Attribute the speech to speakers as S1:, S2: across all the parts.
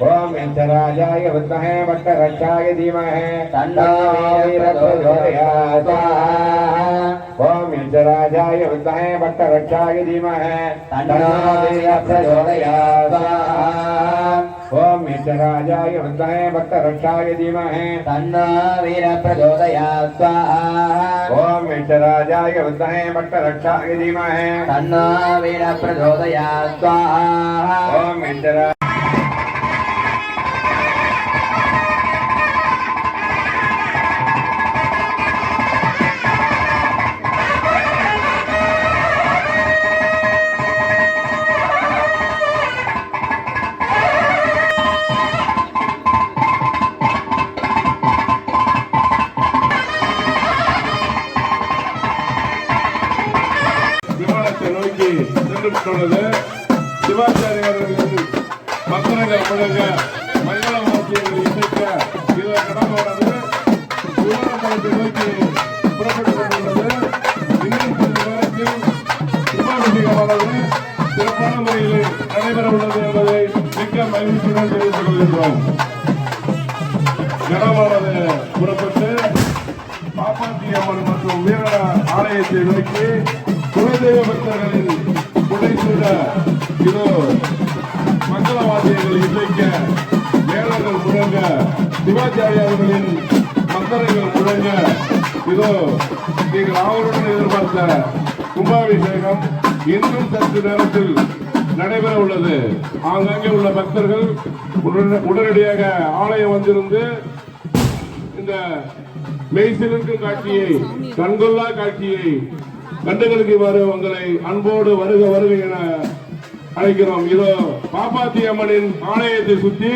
S1: ओम इंद्राजाय विद्महे वक्ररक्षाय धीमहि तन्नो वीरः प्रचोदयात्। ओम इंद्राजाय विद्महे वक्ररक्षाय धीमहि तन्नो वीरः प्रचोदयात्। ओम इंद्राजाय विद्महे वक्ररक्षाय धीमहि तन्नो वीरः प्रचोदयात्। ओम इंद्राजाय विद्महे वक्ररक्षाय धीमहि तन्नो वीरः प्रचोदयात्। ओम इंद्रा
S2: நோக்கி சென்று சிவாச்சாரியர்களின் மந்திரங்கள் முழங்க மங்கள வாத்தியங்கள் இசைக்க இதை கடந்தோடது விமானத்தை நோக்கி புறப்பட்டுக் கொண்டுள்ளது. இன்னும் சிறிது நேரத்தில் சிவாபிஷேகமானது சிறப்பான முறையில் நடைபெற உள்ளது என்பதை மிக்க மகிழ்ச்சியுடன் தெரிவித்துக் கொள்கின்றோம். கடமானது புறப்பட்டு பாப்பாத்தி அம்மன் மற்றும் வீரன ஆலயத்தை நோக்கி குலதெய்வ பக்தர்களின் புடைசூட இதோ மங்கள வாத்தியங்கள் இசைக்க மேளங்கள் முழங்க சிவாச்சாரியார்களின் மந்திரங்கள் முழங்க இதோ நீங்கள் ஆவலுடன் எதிர்பார்த்த கும்பாபிஷேகம் இன்னும் சற்று நேரத்தில் நடைபெற உள்ளது. ஆங்காங்கே உள்ள பக்தர்கள் உடனடியாக ஆலயம் வந்திருந்து இந்த மெய்சிலிருக்கும் காட்சியை கண்கொள்ளா காட்சியை கண்டுகளுக்கு உங்களை அன்போடு வருக வருக என அழைக்கிறோம். இதோ பாப்பாத்தி அம்மனின் ஆலயத்தை சுற்றி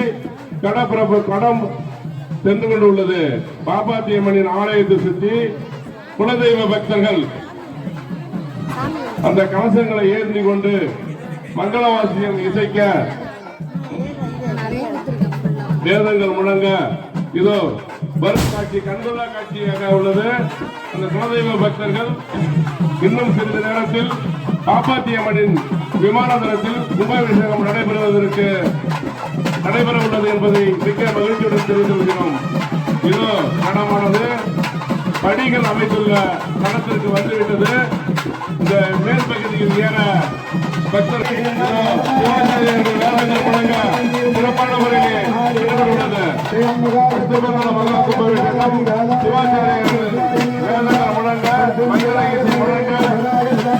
S2: கடம் சென்று கொண்டுள்ளது. பாப்பாத்தி அம்மனின் ஆலயத்தை சுற்றி குலதெய்வ பக்தர்கள் அந்த கலசங்களை ஏந்தி கொண்டு மங்களவாசியம் இசைக்க வேதங்கள் முழங்க இதோ வரும் காட்சி கண்கொள்ளா காட்சியாக உள்ளது. அந்த குலதெய்வ பக்தர்கள் இன்னும் சிறிது நேரத்தில் பாப்பாத்தி அம்மனின் விமான தளத்தில் கும்பாபிஷேகம் நடைபெற உள்ளது என்பதை மிக மகிழ்ச்சியுடன் தெரிவித்து வருகிறோம். இதோ கணமானது படிகள் அமைத்துள்ள கணத்திற்கு வந்துவிட்டது. இந்த மேல் பகுதியில் ஏற பக்தர்கள் சிறப்பான முறையிலே உள்ளது. மகா கும்பாபிஷேகம் சிவாச்சாரியர்கள் வேதங்கள் முழங்க மங்கள இசை முழங்க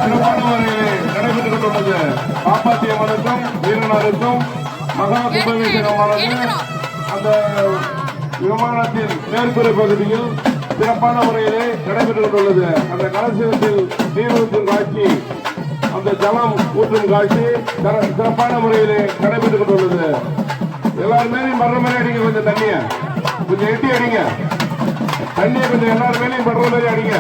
S2: சிறப்பான முறையிலே நடைபெற்றுக் கொண்டுள்ளது. பாப்பாத்தி அம்மனுக்கும் வீரனாருக்கும் மகா கும்பாபிஷேகமானது அந்த விமானத்தின் மேற்கூரை பகுதியில் சிறப்பான முறையிலே நடைபெற்றுக் கொண்டுள்ளது. அந்த கலசத்தில் நீர் ஊற்றும் காட்சி அந்த ஜலம் ஊற்றும் காட்சி சிறப்பான முறையிலே நடைபெற்றுக் கொண்டுள்ளது. எல்லாரும் மேலையும் படுற மாதிரி அடிங்க. கொஞ்சம் தண்ணிய கொஞ்சம் எட்டி அடிங்க. தண்ணியை கொஞ்சம் எல்லாரும் மேலையும் படுற மாதிரி அடிங்க.